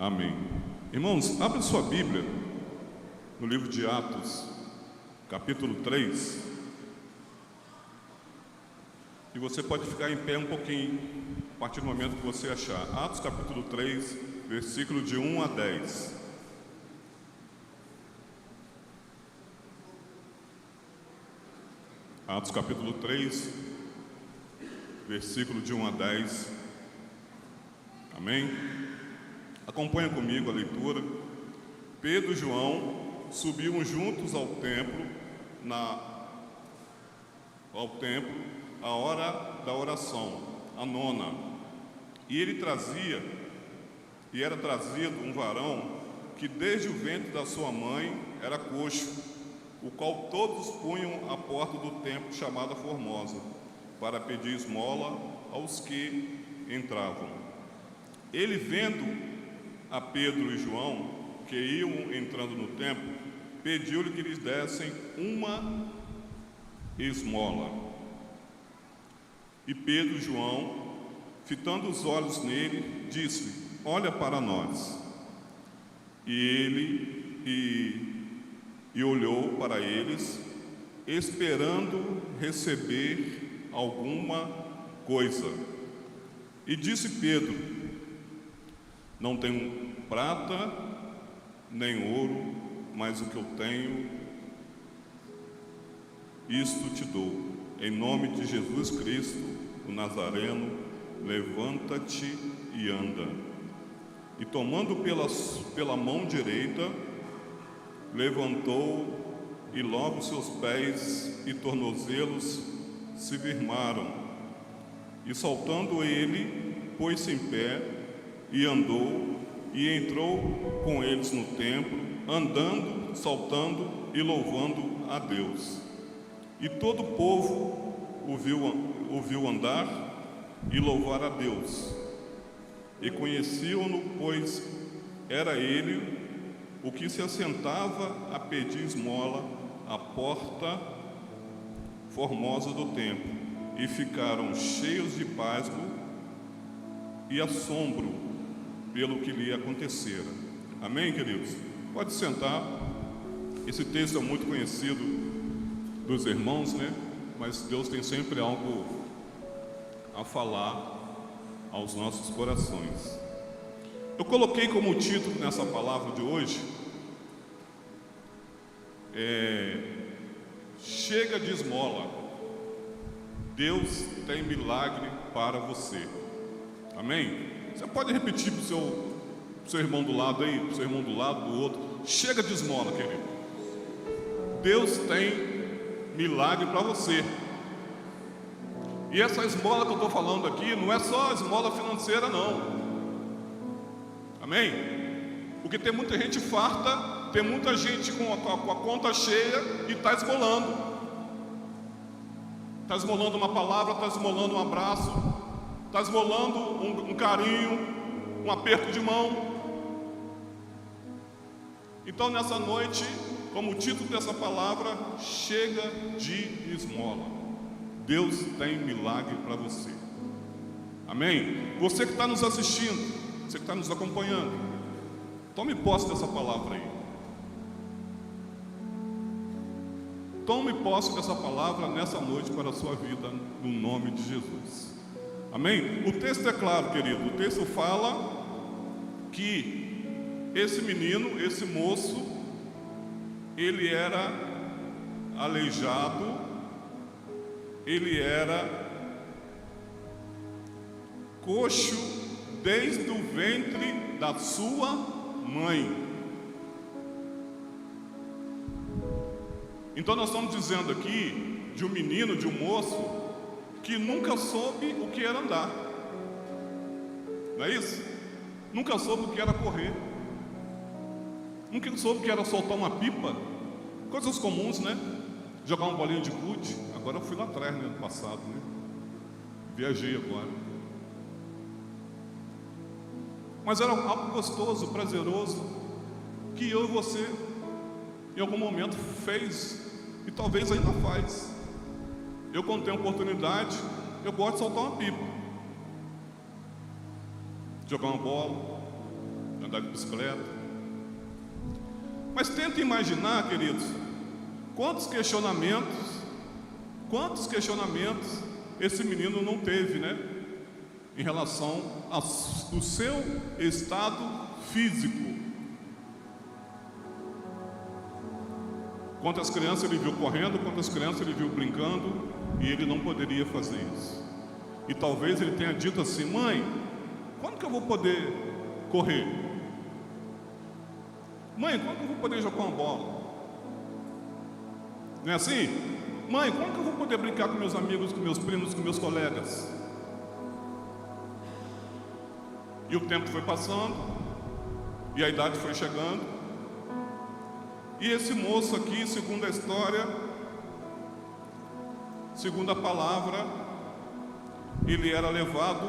Amém. Irmãos, abra sua Bíblia no livro de Atos, capítulo 3. E você pode ficar em pé um pouquinho, a partir do momento que você achar. Atos, capítulo 3, versículo de 1 a 10. Atos, capítulo 3, versículo de 1 a 10. Amém? Acompanha comigo a leitura. Pedro e João subiam juntos ao templo, a hora da oração, a nona. E era trazido um varão que desde o ventre da sua mãe era coxo, o qual todos punham à porta do templo chamada Formosa, para pedir esmola aos que entravam. Ele, vendo a Pedro e João, que iam entrando no templo, pediu-lhe que lhes dessem uma esmola. E Pedro e João, fitando os olhos nele, disse-lhe: olha para nós. E ele olhou para eles, esperando receber alguma coisa. E disse Pedro: não tenho prata nem ouro, mas o que eu tenho, isto te dou. Em nome de Jesus Cristo, o Nazareno, levanta-te e anda. E tomando pela mão direita, levantou, e logo seus pés e tornozelos se firmaram. E saltando ele, pôs-se em pé e andou, e entrou com eles no templo, andando, saltando e louvando a Deus. E todo o povo o viu andar e louvar a Deus. E conheciam-no, pois era ele o que se assentava a pedir esmola à porta formosa do templo. E ficaram cheios de pasmo e assombro pelo que lhe acontecera. Amém, queridos? Pode sentar. Esse texto é muito conhecido dos irmãos, né? Mas Deus tem sempre algo a falar aos nossos corações. Eu coloquei como título nessa palavra de hoje: chega de esmola, Deus tem milagre para você. Amém? Você pode repetir para o seu irmão do lado aí, para o seu irmão do lado, do outro: chega de esmola, querido. Deus tem milagre para você. E essa esmola que eu estou falando aqui não é só esmola financeira, não. Amém? Porque tem muita gente farta, tem muita gente com a conta cheia e está esmolando. Está esmolando uma palavra, está esmolando um abraço, está esmolando um carinho, um aperto de mão. Então, nessa noite, como o título dessa palavra, chega de esmola. Deus tem milagre para você. Amém? Você que está nos assistindo, você que está nos acompanhando, tome posse dessa palavra aí. Tome posse dessa palavra nessa noite para a sua vida, no nome de Jesus. Amém? O texto é claro, querido. O texto fala que esse menino, esse moço, ele era aleijado, ele era coxo desde o ventre da sua mãe. Então nós estamos dizendo aqui de um menino, de um moço que nunca soube o que era andar. Não é isso? Nunca soube o que era correr. Nunca soube o que era soltar uma pipa. Coisas comuns, né? Jogar uma bolinha de gude. Agora eu fui lá atrás, né? No passado, né? Viajei agora. Mas era algo gostoso, prazeroso, que eu e você, em algum momento, fez e talvez ainda faz. Eu, quando tenho oportunidade, eu gosto de soltar uma pipa, jogar uma bola, andar de bicicleta. Mas tenta imaginar, queridos, quantos questionamentos esse menino não teve, né? Em relação ao seu estado físico. Quantas crianças ele viu correndo, quantas crianças ele viu brincando, e ele não poderia fazer isso. E talvez ele tenha dito assim: mãe, quando que eu vou poder correr? Mãe, quando que eu vou poder jogar uma bola? Não é assim? Mãe, quando que eu vou poder brincar com meus amigos, com meus primos, com meus colegas? E o tempo foi passando, e a idade foi chegando, e esse moço aqui, segundo a história, segundo a palavra, ele era levado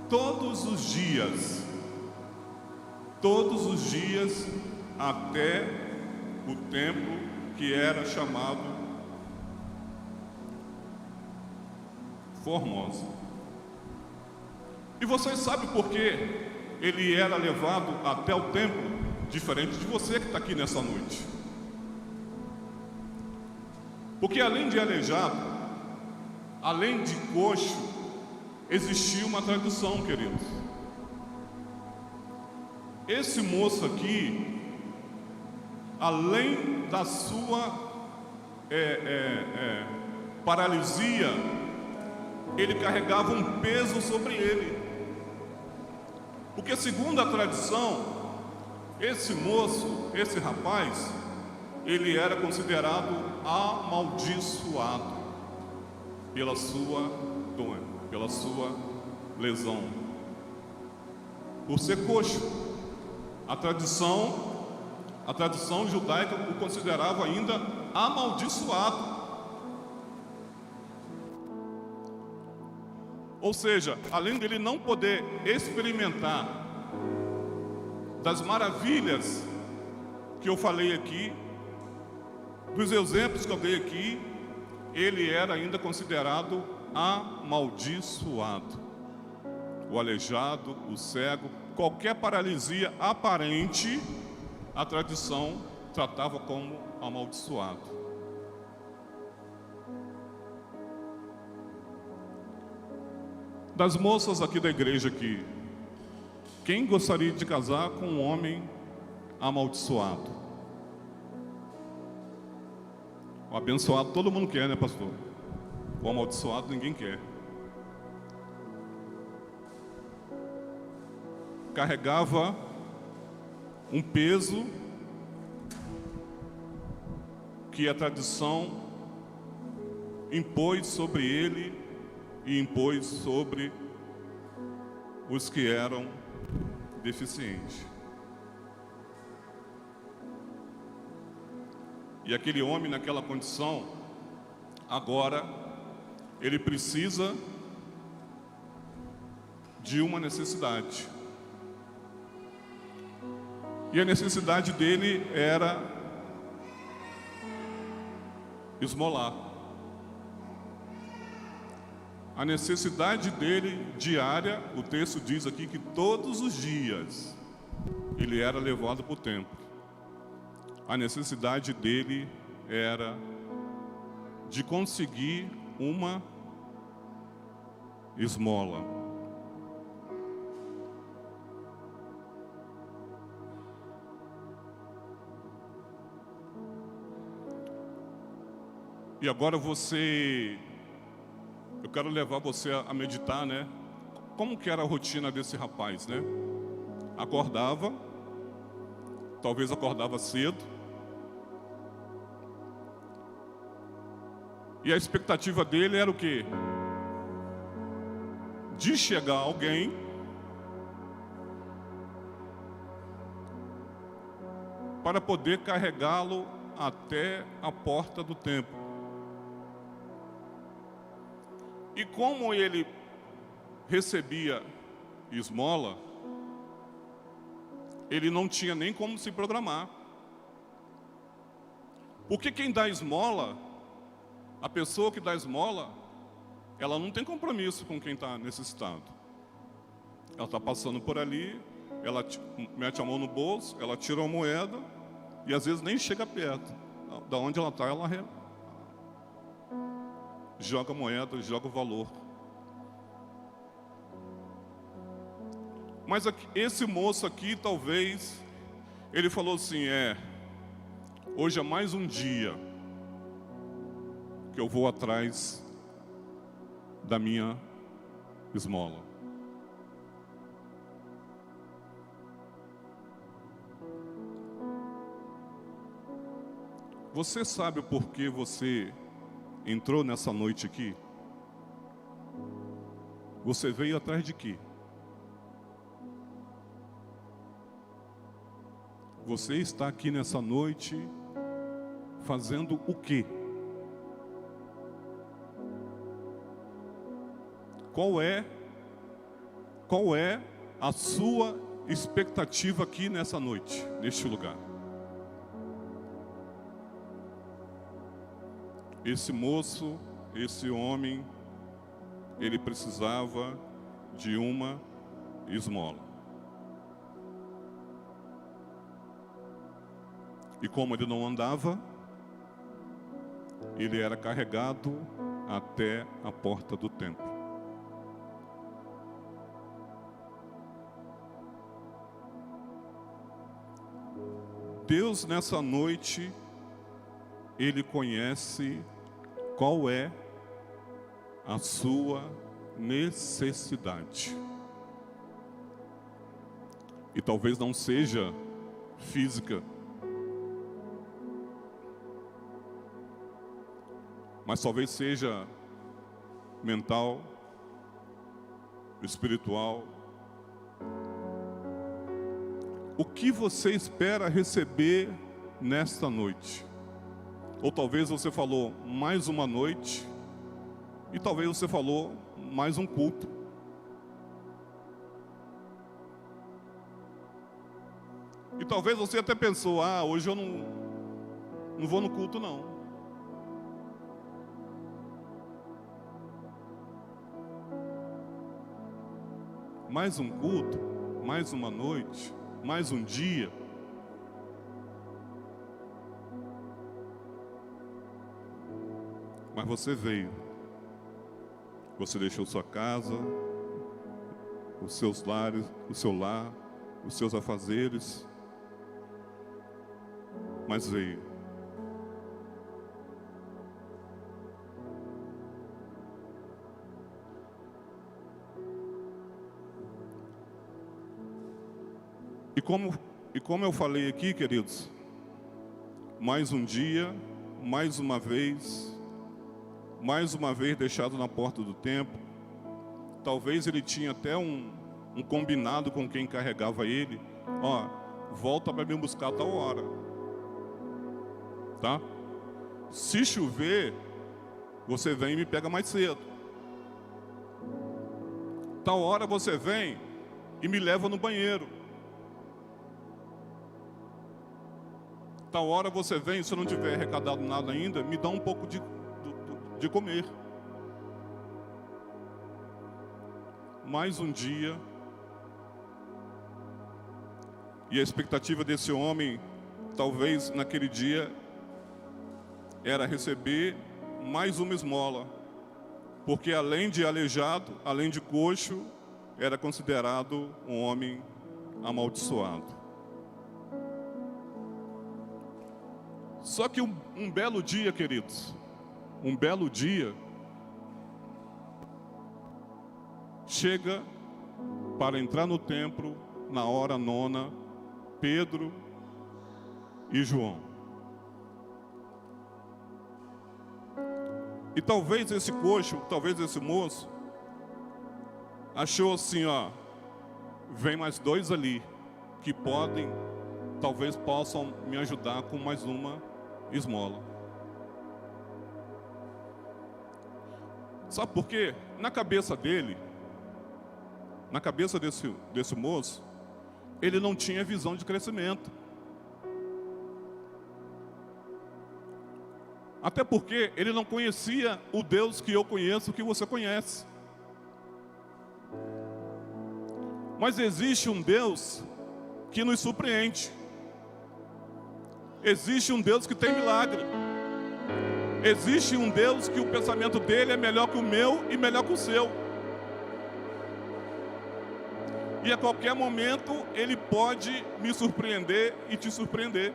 todos os dias até o templo que era chamado Formosa. E vocês sabem por que ele era levado até o templo, diferente de você que está aqui nessa noite? Porque além de aleijado, além de coxo, existia uma tradição, queridos. Esse moço aqui, além da sua paralisia, ele carregava um peso sobre ele. Porque segundo a tradição, esse moço, esse rapaz, ele era considerado amaldiçoado pela sua doença, pela sua lesão, por ser coxo. A tradição judaica o considerava ainda amaldiçoado. Ou seja, além dele não poder experimentar das maravilhas que eu falei aqui, dos exemplos que eu dei aqui, ele era ainda considerado amaldiçoado. O aleijado, o cego, qualquer paralisia aparente, a tradição tratava como amaldiçoado. Das moças aqui da igreja aqui, quem gostaria de casar com um homem amaldiçoado? O abençoado todo mundo quer, né, pastor? O amaldiçoado ninguém quer. Carregava um peso que a tradição impôs sobre ele e impôs sobre os que eram deficientes. E aquele homem naquela condição, agora, ele precisa de uma necessidade. E a necessidade dele era esmolar. A necessidade dele diária, o texto diz aqui que todos os dias ele era levado para o templo. A necessidade dele era de conseguir uma esmola. E agora eu quero levar você a meditar, né? Como que era a rotina desse rapaz, né? Acordava, talvez acordava cedo, e a expectativa dele era o quê? De chegar alguém para poder carregá-lo até a porta do templo. E como ele recebia esmola, ele não tinha nem como se programar. Porque quem dá esmola, a pessoa que dá esmola, ela não tem compromisso com quem está necessitado. Ela está passando por ali ela mete a mão no bolso, ela tira uma moeda e às vezes nem chega perto. Da onde ela está, ela joga a moeda, joga o valor. Mas aqui, esse moço aqui, talvez, ele falou assim, hoje é mais um dia que eu vou atrás da minha esmola. Você sabe por que você entrou nessa noite aqui? Você veio atrás de quê? Você está aqui nessa noite fazendo o quê? Qual é a sua expectativa aqui nessa noite, neste lugar? Esse moço, esse homem, ele precisava de uma esmola. E como ele não andava, ele era carregado até a porta do templo. Deus, nessa noite, Ele conhece qual é a sua necessidade. E talvez não seja física, mas talvez seja mental, espiritual. O que você espera receber nesta noite? Ou talvez você falou mais uma noite, e talvez você falou mais um culto. E talvez você até pensou, hoje eu não vou no culto não. Mais um culto, mais uma noite, mais um dia. Mas você veio. Você deixou sua casa, os seus lares, o seu lar, os seus afazeres. Mas veio. E como eu falei aqui, queridos, mais um dia, mais uma vez deixado na porta do templo. Talvez ele tinha até um combinado com quem carregava ele. Volta para me buscar a tal hora, tá? Se chover, você vem e me pega mais cedo. Tal hora você vem e me leva no banheiro. Tal hora você vem, se eu não tiver arrecadado nada ainda, me dá um pouco de comer. Mais um dia. E a expectativa desse homem, talvez naquele dia, era receber mais uma esmola. Porque além de aleijado, além de coxo, era considerado um homem amaldiçoado. Só que um belo dia, queridos, um belo dia, chega para entrar no templo, na hora nona, Pedro e João. E talvez esse coxo, talvez esse moço, achou assim, vem mais dois ali, que talvez possam me ajudar com mais uma esmola. Sabe por quê? Na cabeça dele, na cabeça desse moço, ele não tinha visão de crescimento. Até porque ele não conhecia o Deus que eu conheço, que você conhece. Mas existe um Deus que nos surpreende. Existe um Deus que tem milagre. Existe um Deus que o pensamento dele é melhor que o meu e melhor que o seu. E a qualquer momento ele pode me surpreender e te surpreender.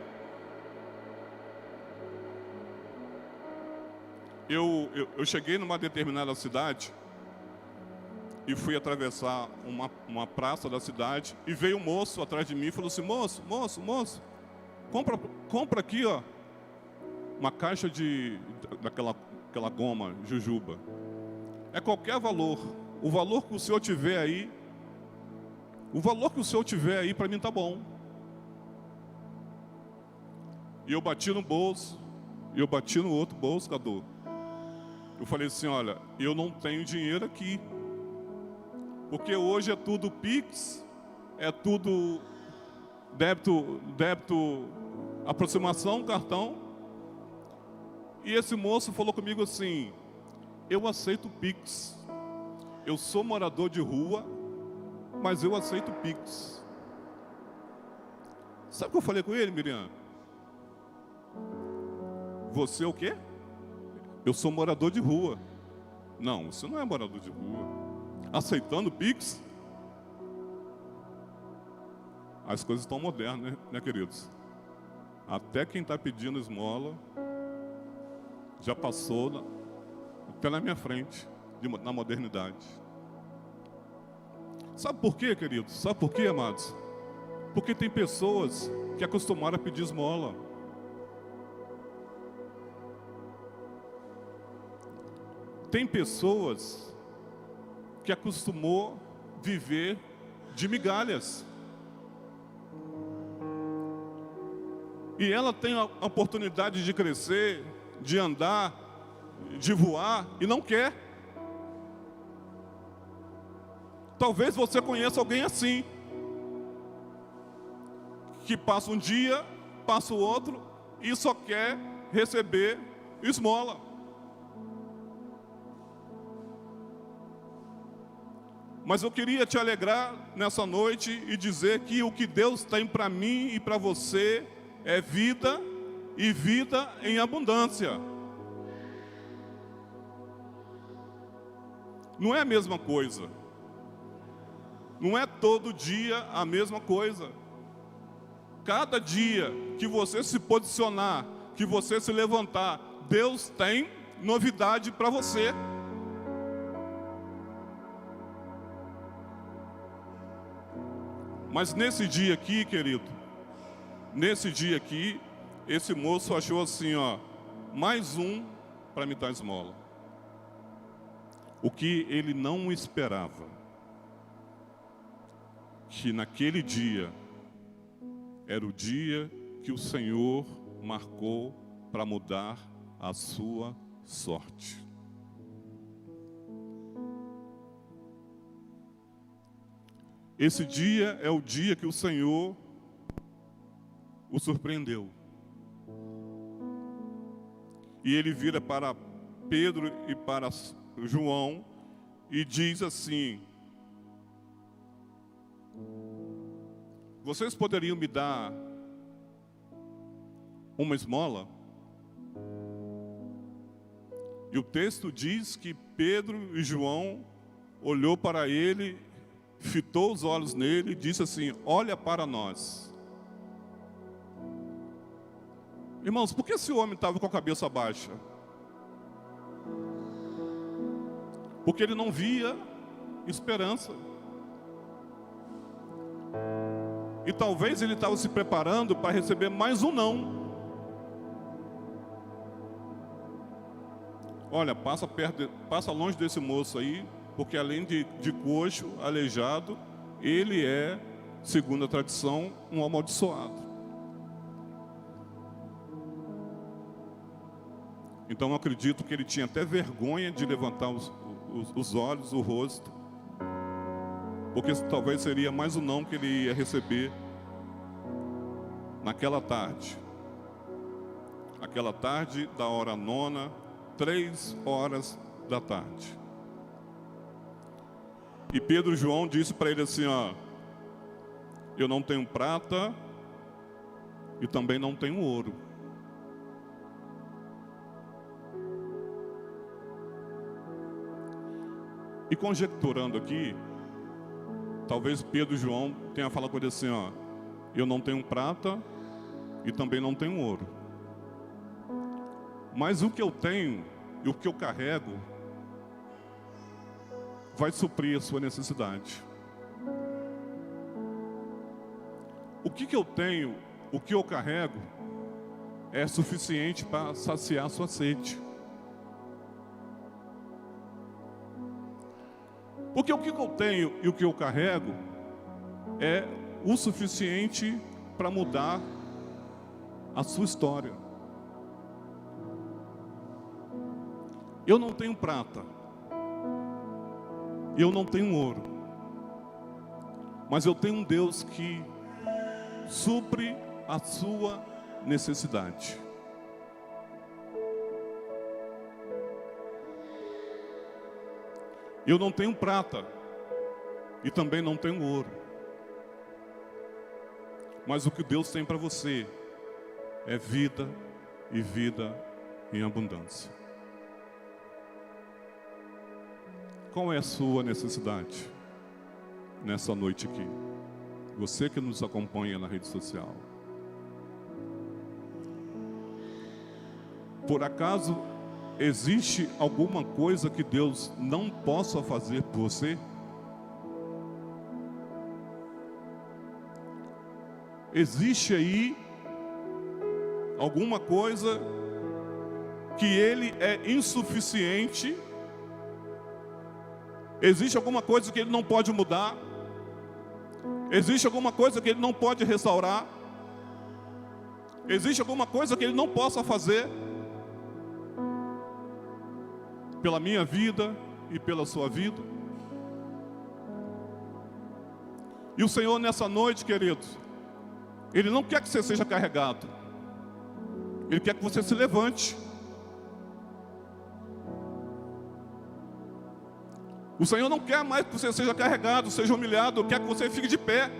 Eu cheguei numa determinada cidade e fui atravessar uma praça da cidade e veio um moço atrás de mim e falou assim: moço, compra aqui, ó, uma caixa daquela goma Jujuba. É qualquer valor. O valor que o senhor tiver aí, para mim tá bom. E eu bati no bolso, e eu bati no outro bolso, Cadu. Eu falei assim: olha, eu não tenho dinheiro aqui, porque hoje é tudo Pix, é tudo débito, aproximação, cartão. E esse moço falou comigo assim: eu aceito Pix. Eu sou morador de rua, mas eu aceito Pix. Sabe o que eu falei com ele, Miriam? Você é o quê? Eu sou morador de rua. Não, você não é morador de rua. Aceitando Pix? As coisas estão modernas, né, queridos? Até quem está pedindo esmola já passou até na minha frente, na modernidade. Sabe por quê, queridos? Sabe por quê, amados? Porque tem pessoas que acostumaram a pedir esmola. Tem pessoas que acostumou viver de migalhas. E ela tem a oportunidade de crescer, de andar, de voar, e não quer. Talvez você conheça alguém assim, que passa um dia, passa o outro, e só quer receber esmola. Mas eu queria te alegrar nessa noite e dizer que o que Deus tem para mim e para você é vida, e vida em abundância. Não é a mesma coisa. Não é todo dia a mesma coisa. Cada dia que você se posicionar, que você se levantar, Deus tem novidade para você. Mas nesse dia aqui, querido, nesse dia aqui, esse moço achou assim, ó, mais um para me dar esmola. O que ele não esperava, que naquele dia era o dia que o Senhor marcou para mudar a sua sorte. Esse dia é o dia que o Senhor o surpreendeu. E ele vira para Pedro e para João e diz assim: vocês poderiam me dar uma esmola? E o texto diz que Pedro e João olhou para ele, fitou os olhos nele e disse assim: olha para nós. Irmãos, por que esse homem estava com a cabeça baixa? Porque ele não via esperança. E talvez ele estava se preparando para receber mais um não. Olha, passa longe desse moço aí, porque além de coxo, aleijado, ele é, segundo a tradição, um amaldiçoado. Então eu acredito que ele tinha até vergonha de levantar os olhos, o rosto, porque talvez seria mais um não que ele ia receber naquela tarde. Aquela tarde da hora nona, 3 horas da tarde. E Pedro e João disse para ele assim, ó: eu não tenho prata e também não tenho ouro. E conjecturando aqui, talvez Pedro e João tenham falado com ele assim, ó, eu não tenho prata e também não tenho ouro. Mas o que eu tenho e o que eu carrego vai suprir a sua necessidade. O que eu tenho, o que eu carrego, é suficiente para saciar a sua sede. Porque o que eu tenho e o que eu carrego é o suficiente para mudar a sua história. Eu não tenho prata, eu não tenho ouro, mas eu tenho um Deus que supre a sua necessidade. Eu não tenho prata e também não tenho ouro, mas o que Deus tem para você é vida e vida em abundância. Qual é a sua necessidade nessa noite aqui? Você que nos acompanha na rede social. Por acaso existe alguma coisa que Deus não possa fazer por você? Existe aí alguma coisa que Ele é insuficiente? Existe alguma coisa que Ele não pode mudar? Existe alguma coisa que Ele não pode restaurar? Existe alguma coisa que Ele não possa fazer? Pela minha vida e pela sua vida? E o Senhor nessa noite, queridos, Ele não quer que você seja carregado. Ele quer que você se levante. O Senhor não quer mais que você seja carregado, seja humilhado, quer que você fique de pé.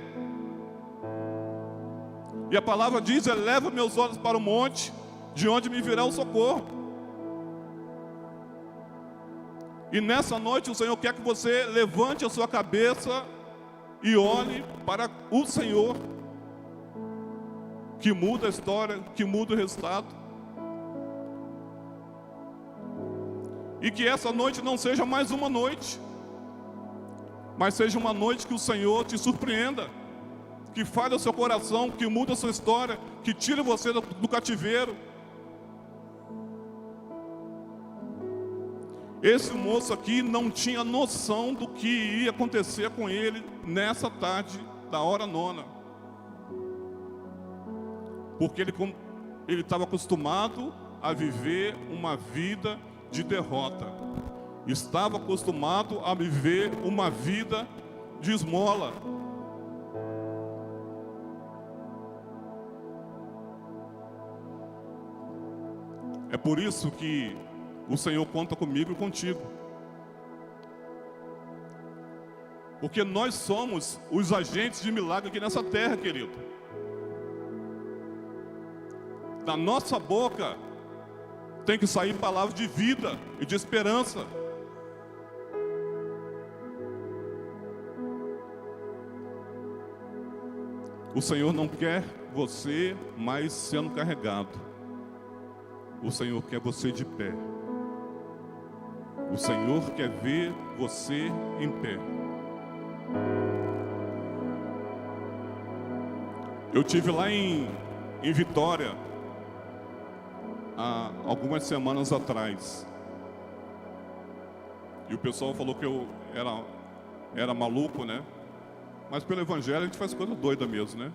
E a palavra diz, eleva meus olhos para o monte, de onde me virá o socorro. E nessa noite o Senhor quer que você levante a sua cabeça e olhe para o Senhor, que muda a história, que muda o resultado. E que essa noite não seja mais uma noite, mas seja uma noite que o Senhor te surpreenda, que fale o seu coração, que muda a sua história, que tire você do cativeiro. Esse moço aqui não tinha noção do que ia acontecer com ele nessa tarde da hora nona. Porque ele estava acostumado a viver uma vida de derrota. Estava acostumado a viver uma vida de esmola. É por isso que o Senhor conta comigo e contigo. Porque nós somos os agentes de milagre aqui nessa terra, querido. Da nossa boca tem que sair palavras de vida e de esperança. O Senhor não quer você mais sendo carregado. O Senhor quer você de pé. O Senhor quer ver você em pé. Eu tive lá em Vitória há algumas semanas atrás. E o pessoal falou que eu era maluco, né? Mas pelo Evangelho a gente faz coisa doida mesmo, né?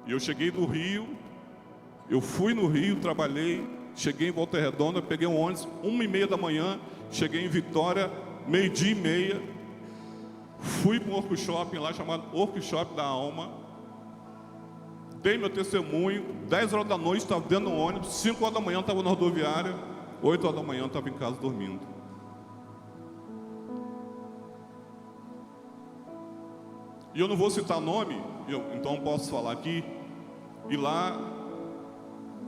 E eu cheguei do Rio, eu fui no Rio, trabalhei, cheguei em Volta Redonda, peguei um ônibus, 1h30 da manhã, cheguei em Vitória, 12h30, fui para um workshop lá chamado Workshop da Alma, dei meu testemunho, 10 horas da noite estava dentro do ônibus, 5 horas da manhã estava na rodoviária, 8 horas da manhã estava em casa dormindo. E eu não vou citar nome, então posso falar aqui. E lá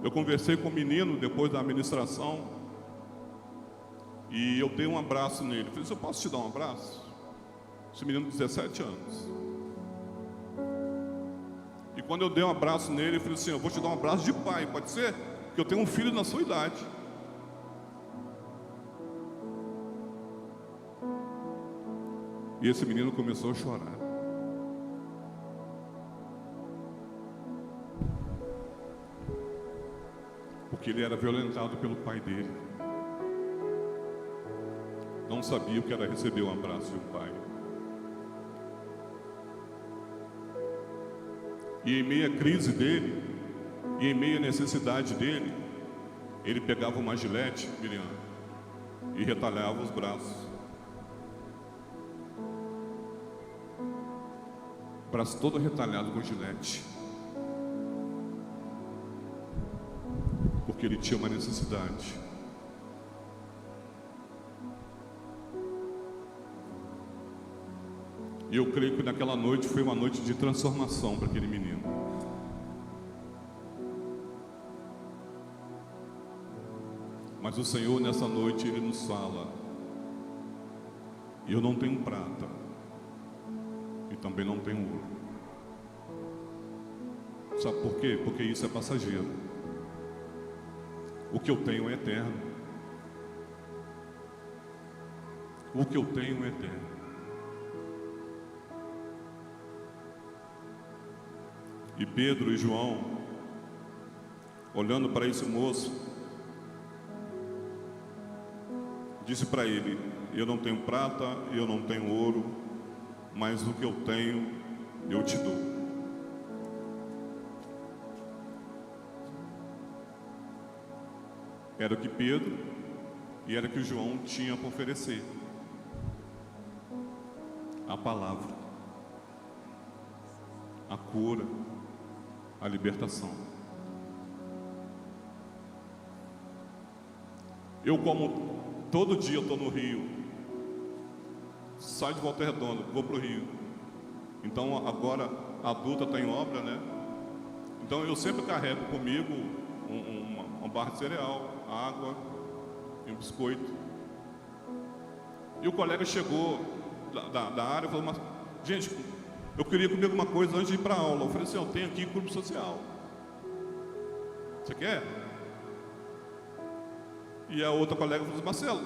eu conversei com o menino depois da administração, e eu dei um abraço nele. Eu falei: eu posso te dar um abraço? Esse menino de 17 anos. E quando eu dei um abraço nele, eu falei assim: eu vou te dar um abraço de pai, pode ser? Porque eu tenho um filho na sua idade. E esse menino começou a chorar. Porque ele era violentado pelo pai dele. Não sabia o que era receber um abraço de um pai. E em meio à crise dele, e em meio à necessidade dele, ele pegava uma gilete, Miriam, e retalhava os braços. Braço todo retalhado com gilete. Porque ele tinha uma necessidade. E eu creio que naquela noite foi uma noite de transformação para aquele menino. Mas o Senhor nessa noite Ele nos fala: eu não tenho prata e também não tenho ouro. Sabe por quê? Porque isso é passageiro. O que eu tenho é eterno. O que eu tenho é eterno. E Pedro e João, olhando para esse moço, disse para ele: eu não tenho prata, eu não tenho ouro, mas o que eu tenho, eu te dou. Era o que Pedro e era o que João tinha para oferecer: a palavra, a cura, a libertação. Eu, como todo dia eu estou no Rio, saio de Volta Redonda, vou para o Rio. Então agora a adulta está em obra, né? Então eu sempre carrego comigo uma barra de cereal, água e um biscoito. E o colega chegou da área e falou: mas, gente, eu queria comer alguma coisa antes de ir para a aula. Eu falei assim: eu tenho aqui clube social. Você quer? E a outra colega falou assim: Marcelo,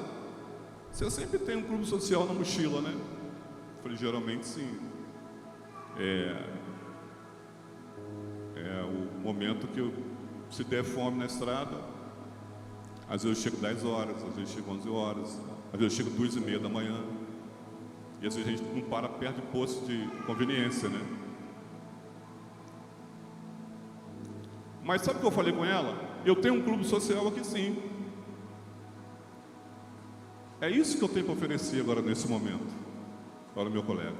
você sempre tem um clube social na mochila, né? Eu falei: geralmente sim. É o momento que se der fome na estrada, às vezes eu chego 10 horas, às vezes eu chego 11 horas, às vezes eu chego 2h30 da manhã. E às vezes a gente não para perto de posto de conveniência, né? Mas sabe o que eu falei com ela? Eu tenho um clube social aqui, sim. É isso que eu tenho para oferecer agora nesse momento para o meu colega.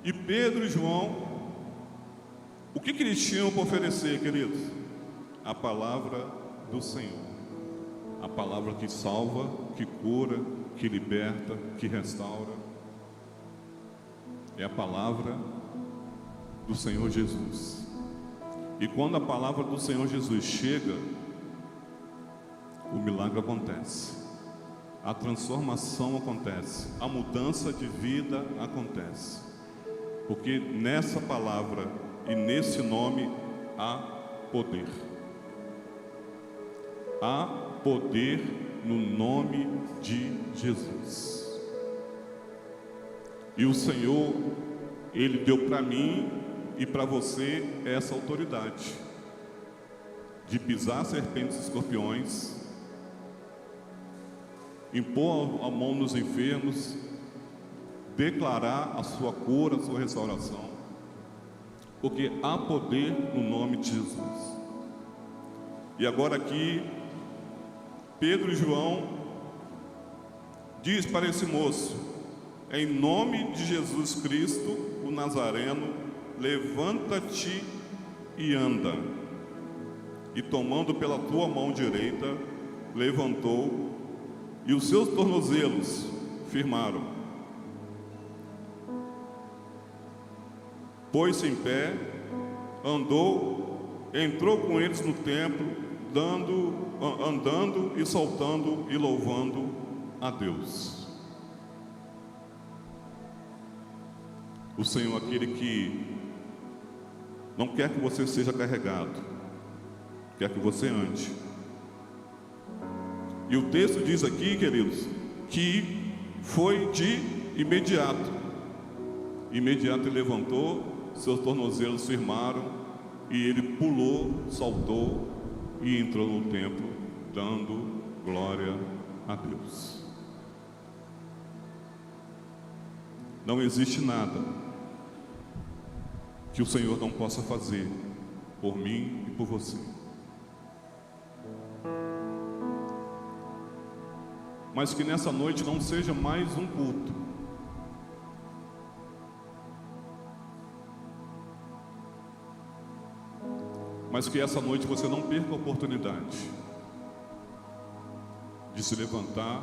E Pedro e João, o que eles tinham para oferecer, queridos? A palavra do Senhor. A palavra que salva, que cura, que liberta, que restaura. É a palavra do Senhor Jesus. E quando a palavra do Senhor Jesus chega, o milagre acontece, a transformação acontece, a mudança de vida acontece. Porque nessa palavra e nesse nome há poder. Há poder no nome de Jesus. E o Senhor, Ele deu para mim e para você essa autoridade de pisar serpentes e escorpiões, impor a mão nos enfermos, declarar a sua cura, a sua restauração, porque há poder no nome de Jesus. E agora aqui Pedro e João diz para esse moço: em nome de Jesus Cristo, o Nazareno, levanta-te e anda. E tomando pela tua mão direita, levantou, e os seus tornozelos firmaram. Pôs-se em pé, andou, entrou com eles no templo, andando e saltando e louvando a Deus. O Senhor é aquele que não quer que você seja carregado, quer que você ande. E o texto diz aqui, queridos, que foi de imediato. Imediato ele levantou, seus tornozelos firmaram, e ele pulou, saltou e entrou no templo, dando glória a Deus. Não existe nada que o Senhor não possa fazer por mim e por você. Mas que nessa noite não seja mais um culto, mas que essa noite você não perca a oportunidade de se levantar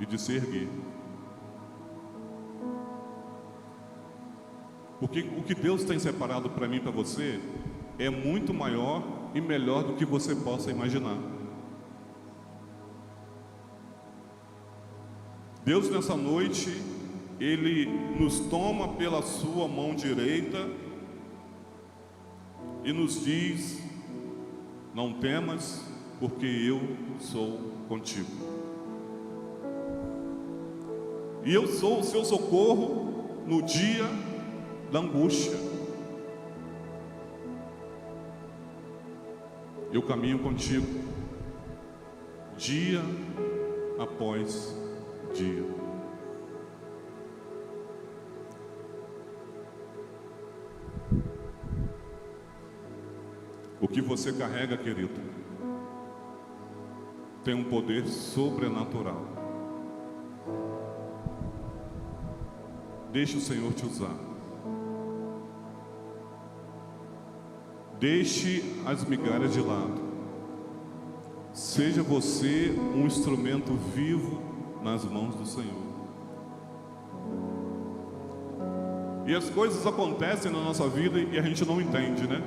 e de se erguer. Porque o que Deus tem separado para mim e para você é muito maior e melhor do que você possa imaginar. Deus nessa noite, Ele nos toma pela sua mão direita e nos diz: não temas, porque eu sou contigo. E eu sou o seu socorro no dia da angústia. Eu caminho contigo dia após dia. O que você carrega, querido, tem um poder sobrenatural. Deixe o Senhor te usar. Deixe as migalhas de lado. Seja você um instrumento vivo nas mãos do Senhor. E as coisas acontecem na nossa vida e a gente não entende, né?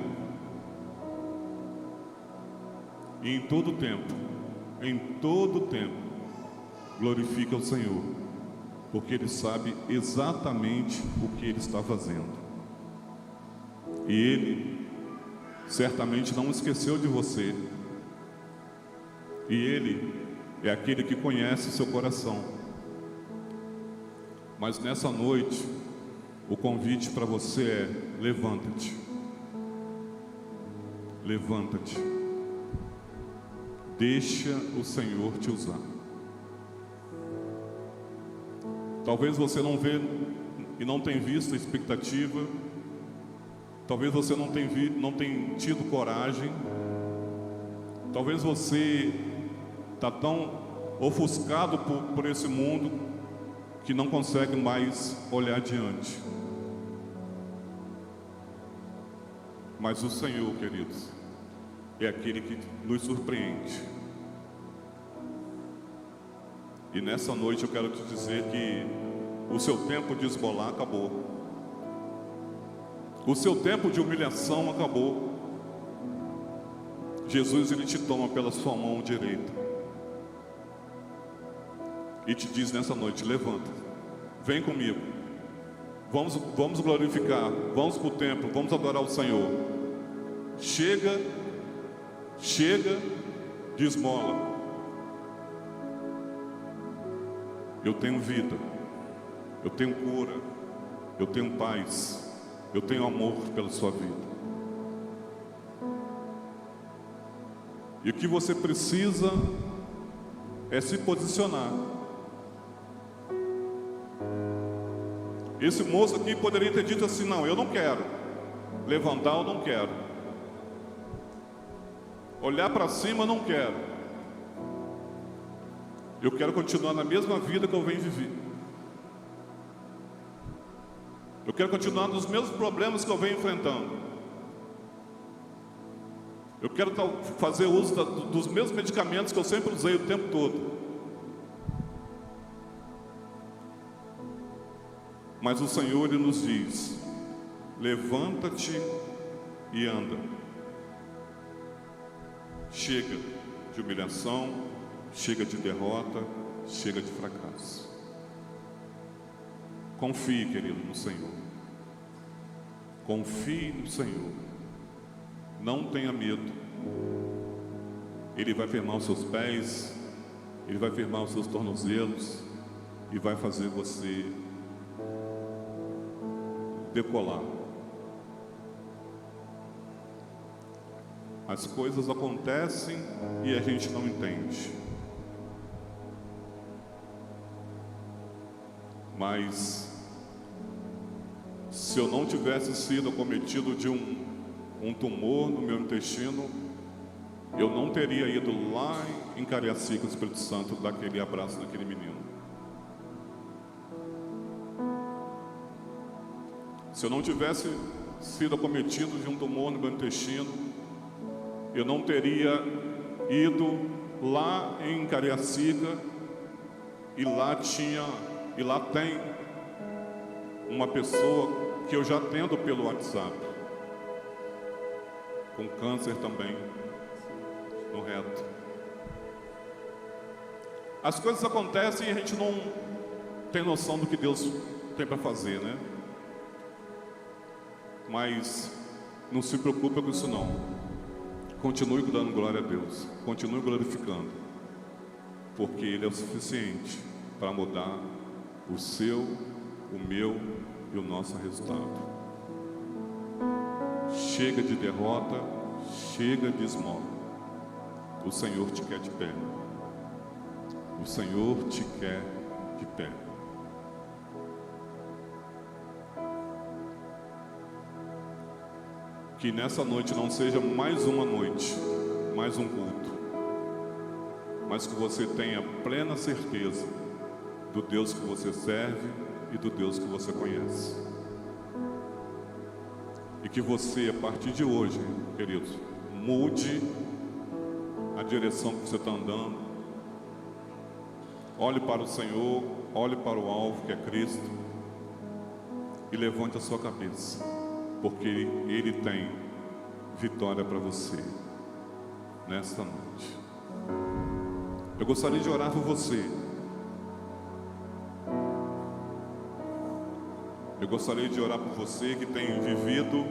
E em todo tempo, glorifica o Senhor, porque Ele sabe exatamente o que Ele está fazendo. E Ele certamente não esqueceu de você. E Ele é aquele que conhece o seu coração. Mas nessa noite, o convite para você é: levanta-te. Levanta-te. Deixa o Senhor te usar. Talvez você não vê e não tenha visto a expectativa. Talvez você não tenha tido coragem. Talvez você está tão ofuscado por esse mundo que não consegue mais olhar adiante. Mas o Senhor, queridos, é aquele que nos surpreende. E nessa noite eu quero te dizer que o seu tempo de esmolar acabou. O seu tempo de humilhação acabou. Jesus, Ele te toma pela sua mão direita e te diz nessa noite: levanta, vem comigo, vamos glorificar, vamos para o templo, vamos adorar o Senhor. Chega de esmola. Eu tenho vida, eu tenho cura, eu tenho paz, eu tenho amor pela sua vida. E o que você precisa é se posicionar. Esse moço aqui poderia ter dito assim: não, eu não quero levantar, eu não quero olhar para cima, eu não quero. Eu quero continuar na mesma vida que eu venho viver. Eu quero continuar nos mesmos problemas que eu venho enfrentando. Eu quero fazer uso dos mesmos medicamentos que eu sempre usei o tempo todo. Mas o Senhor, Ele nos diz: levanta-te e anda. Chega de humilhação, chega de derrota, chega de fracasso. Confie, querido, no Senhor. Confie no Senhor. Não tenha medo. Ele vai firmar os seus pés, Ele vai firmar os seus tornozelos e vai fazer você decolar. As coisas acontecem e a gente não entende. Mas se eu não tivesse sido acometido de um tumor no meu intestino, eu não teria ido lá em Cariacica, o Espírito Santo, dar aquele abraço naquele menino. Se eu não tivesse sido acometido de um tumor no meu intestino, eu não teria ido lá em Cariacica e lá tem uma pessoa que eu já atendo pelo WhatsApp, com câncer também no reto. As coisas acontecem e a gente não tem noção do que Deus tem para fazer, né? Mas não se preocupe com isso não. Continue dando glória a Deus, continue glorificando, porque Ele é o suficiente para mudar o seu, o meu e o nosso resultado. Chega de derrota, chega de esmola. O Senhor te quer de pé. O Senhor te quer de pé. Que nessa noite não seja mais uma noite, mais um culto, mas que você tenha plena certeza do Deus que você serve e do Deus que você conhece. E que você, a partir de hoje, queridos, mude a direção que você está andando. Olhe para o Senhor, olhe para o alvo que é Cristo e levante a sua cabeça, porque Ele tem vitória para você nesta noite. Eu gostaria de orar por você. Eu gostaria de orar por você que tem vivido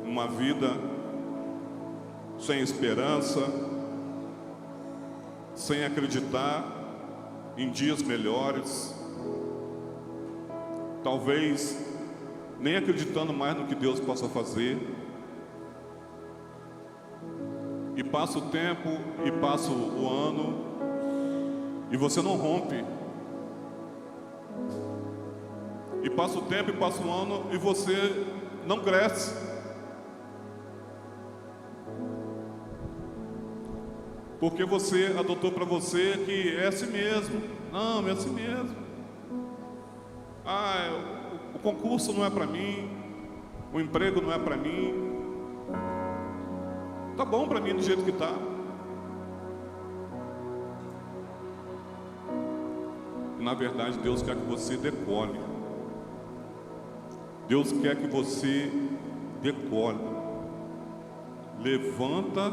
uma vida sem esperança, sem acreditar em dias melhores, talvez nem acreditando mais no que Deus possa fazer. E passa o tempo e passa o ano e você não rompe. E passa o tempo e passa o ano e você não cresce. Porque você adotou para você que é assim mesmo. Não, é assim mesmo. O concurso não é para mim, o emprego não é para mim. Tá bom para mim do jeito que tá. Na verdade, Deus quer que você decole. Deus quer que você decole. Levanta,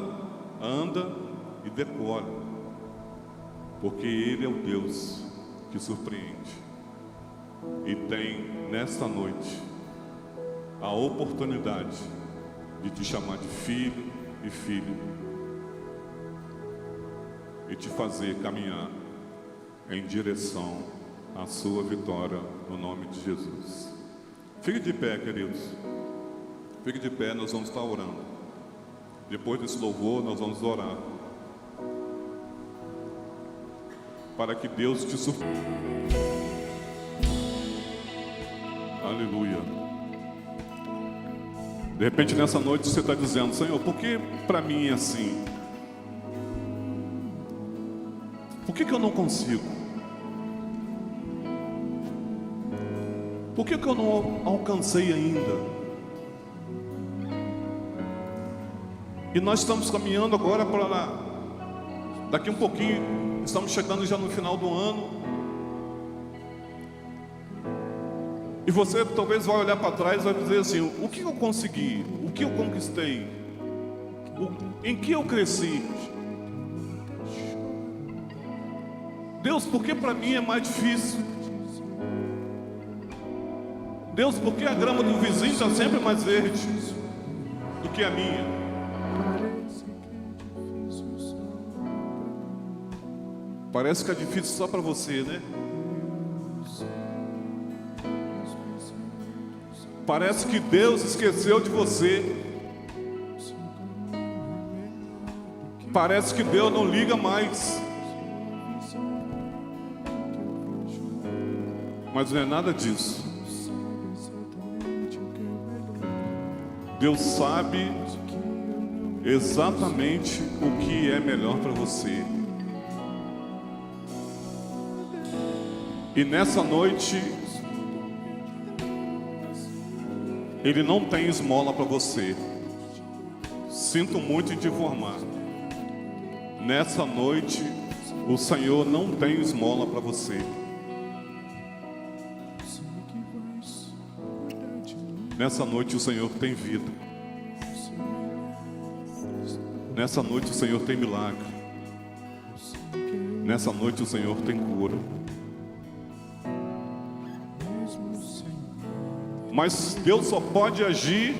anda e decole. Porque Ele é o Deus que surpreende. E tem nesta noite a oportunidade de te chamar de filho e filho e te fazer caminhar em direção à sua vitória no nome de Jesus. Fique de pé, queridos. Fique de pé, nós vamos estar orando. Depois desse louvor, nós vamos orar para que Deus te surpreenda. Aleluia. De repente nessa noite você está dizendo: Senhor, por que para mim é assim? Por que eu não consigo? Por que eu não alcancei ainda? E nós estamos caminhando agora para lá. Daqui um pouquinho, estamos chegando já no final do ano. E você talvez vai olhar para trás e vai dizer assim: o que eu consegui? O que eu conquistei? Em que eu cresci? Deus, por que para mim é mais difícil? Deus, por que a grama do vizinho está sempre mais verde do que a minha? Parece que é difícil só para você, né? Parece que Deus esqueceu de você. Parece que Deus não liga mais. Mas não é nada disso. Deus sabe exatamente o que é melhor para você. E nessa noite, Ele não tem esmola para você. Sinto muito em te informar. Nessa noite, o Senhor não tem esmola para você. Nessa noite o Senhor tem vida. Nessa noite o Senhor tem milagre. Nessa noite o Senhor tem cura. Mas Deus só pode agir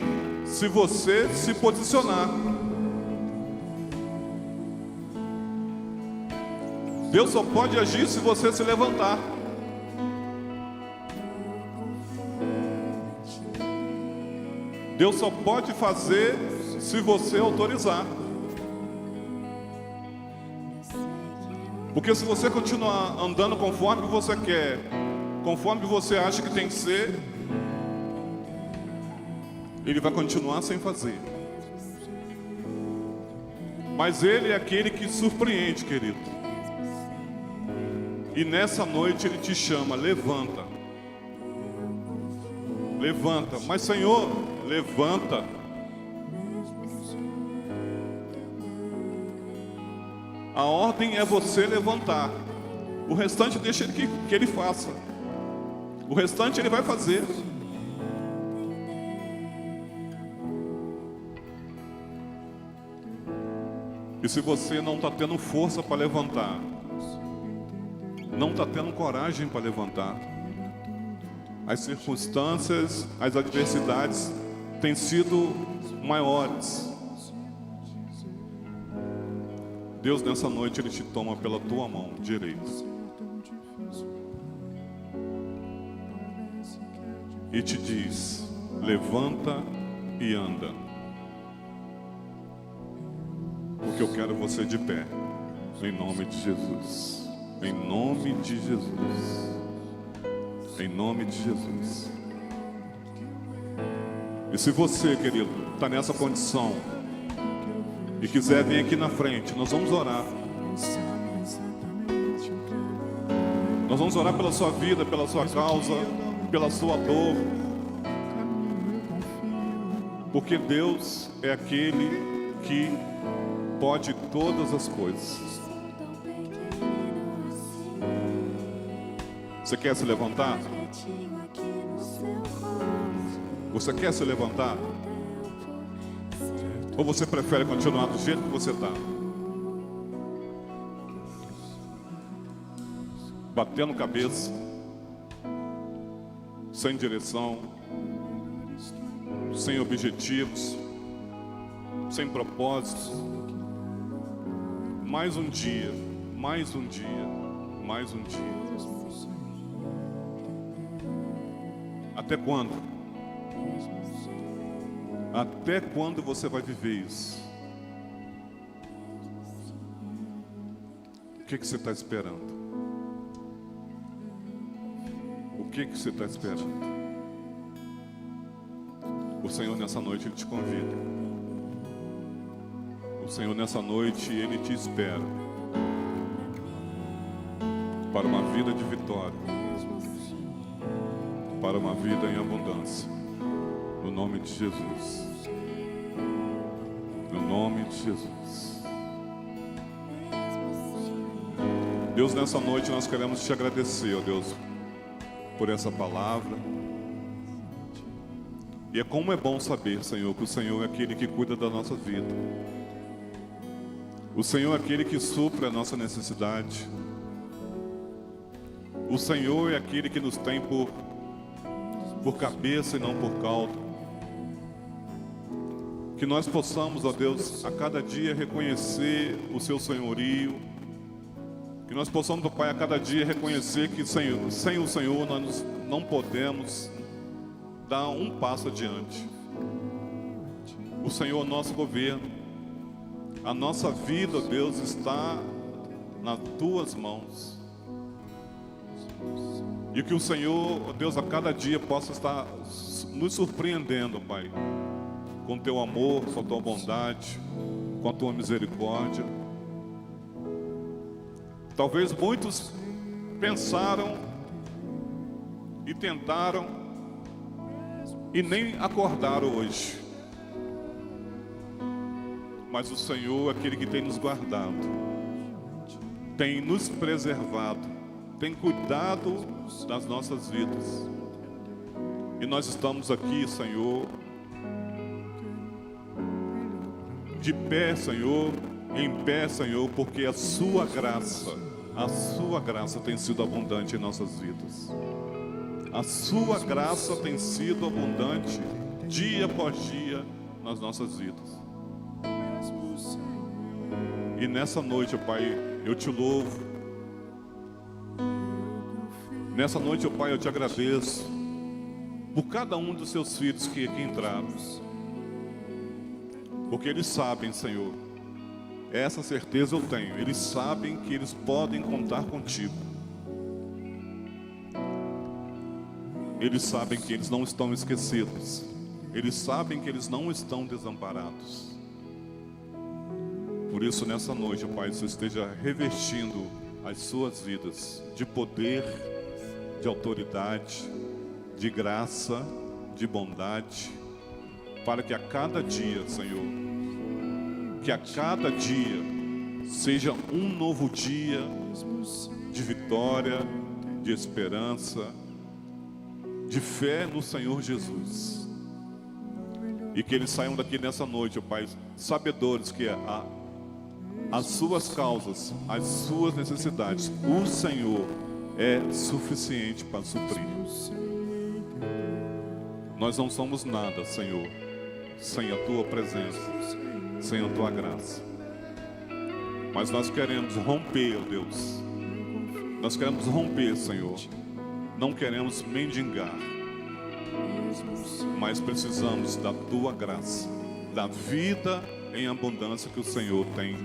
se você se posicionar. Deus só pode agir se você se levantar. Deus só pode fazer se você autorizar. Porque se você continuar andando conforme você quer, conforme você acha que tem que ser, Ele vai continuar sem fazer. Mas Ele é aquele que surpreende, querido. E nessa noite Ele te chama: levanta. Levanta. Mas Senhor, levanta. A ordem é você levantar. O restante deixa Ele que Ele faça. O restante Ele vai fazer. E se você não está tendo força para levantar, não está tendo coragem para levantar, as circunstâncias, as adversidades têm sido maiores. Deus nessa noite Ele te toma pela tua mão direita e te diz: levanta e anda. Porque eu quero você de pé, em nome de Jesus. Em nome de Jesus. Em nome de Jesus. E se você, querido, está nessa condição e quiser vir aqui na frente, nós vamos orar. Nós vamos orar pela sua vida, pela sua causa, pela sua dor. Porque Deus é aquele que pode todas as coisas. Você quer se levantar? Você quer se levantar? Ou você prefere continuar do jeito que você está? Batendo cabeça, sem direção, sem objetivos, sem propósitos. Mais um dia, mais um dia, mais um dia. Até quando? Até quando você vai viver isso? O que você está esperando? O que você está esperando? O Senhor nessa noite Ele te convida. O Senhor nessa noite Ele te espera para uma vida de vitória, para uma vida em abundância, no nome de Jesus. No nome de Jesus. Deus, nessa noite nós queremos te agradecer, ó Deus, por essa palavra. E como é bom saber, Senhor, que o Senhor é aquele que cuida da nossa vida. O Senhor é aquele que supre a nossa necessidade. O Senhor é aquele que nos tem por cabeça e não por cauda. Que nós possamos, ó Deus, a cada dia reconhecer o Seu senhorio. Que nós possamos, ó Pai, a cada dia reconhecer que sem o Senhor nós não podemos dar um passo adiante. O Senhor é o nosso governo. A nossa vida, ó Deus, está nas Tuas mãos. E que o Senhor, ó Deus, a cada dia possa estar nos surpreendendo, Pai, com o Teu amor, com a Tua bondade, com a Tua misericórdia. Talvez muitos pensaram e tentaram e nem acordaram hoje. Mas o Senhor é aquele que tem nos guardado, tem nos preservado, tem cuidado das nossas vidas. E nós estamos aqui, Senhor, de pé, Senhor, em pé, Senhor, porque a Sua graça tem sido abundante em nossas vidas. A Sua graça tem sido abundante dia após dia nas nossas vidas. E nessa noite, ó Pai, eu Te louvo. Nessa noite, ó Pai, eu Te agradeço por cada um dos Seus filhos que aqui entraram. Porque eles sabem, Senhor, essa certeza eu tenho, eles sabem que eles podem contar contigo. Eles sabem que eles não estão esquecidos. Eles sabem que eles não estão desamparados. Por isso, nessa noite, Pai, Você esteja revestindo as suas vidas de poder, de autoridade, de graça, de bondade, para que a cada dia, Senhor, que a cada dia seja um novo dia de vitória, de esperança, de fé no Senhor Jesus. E que eles saiam daqui nessa noite, ó Pai, sabedores que as suas causas, as suas necessidades, o Senhor é suficiente para suprir. Nós não somos nada, Senhor, sem a Tua presença, sem a Tua graça. Mas nós queremos romper, ó Deus. Nós queremos romper, Senhor. Não queremos mendigar, mas precisamos da Tua graça, da vida em abundância que o Senhor tem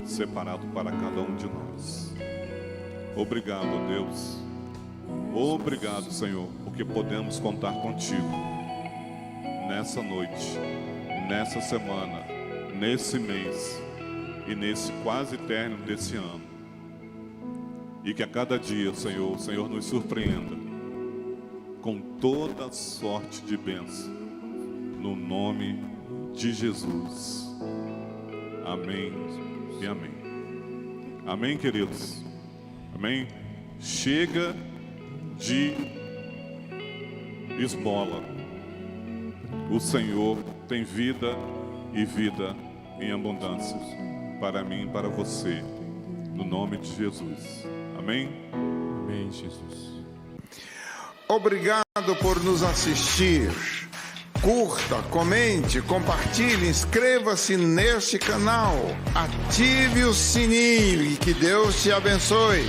separado para cada um de nós. Obrigado, ó Deus. Obrigado, Senhor, porque podemos contar contigo nessa noite, nessa semana, nesse mês e nesse quase término desse ano. E que a cada dia, Senhor, o Senhor nos surpreenda com toda sorte de bênção, no nome de Jesus. Amém e amém. Amém, queridos? Amém? Chega de esmola. O Senhor tem vida e vida em abundância para mim e para você, no nome de Jesus. Amém? Amém, Jesus. Obrigado por nos assistir. Curta, comente, compartilhe, inscreva-se neste canal, ative o sininho e que Deus te abençoe.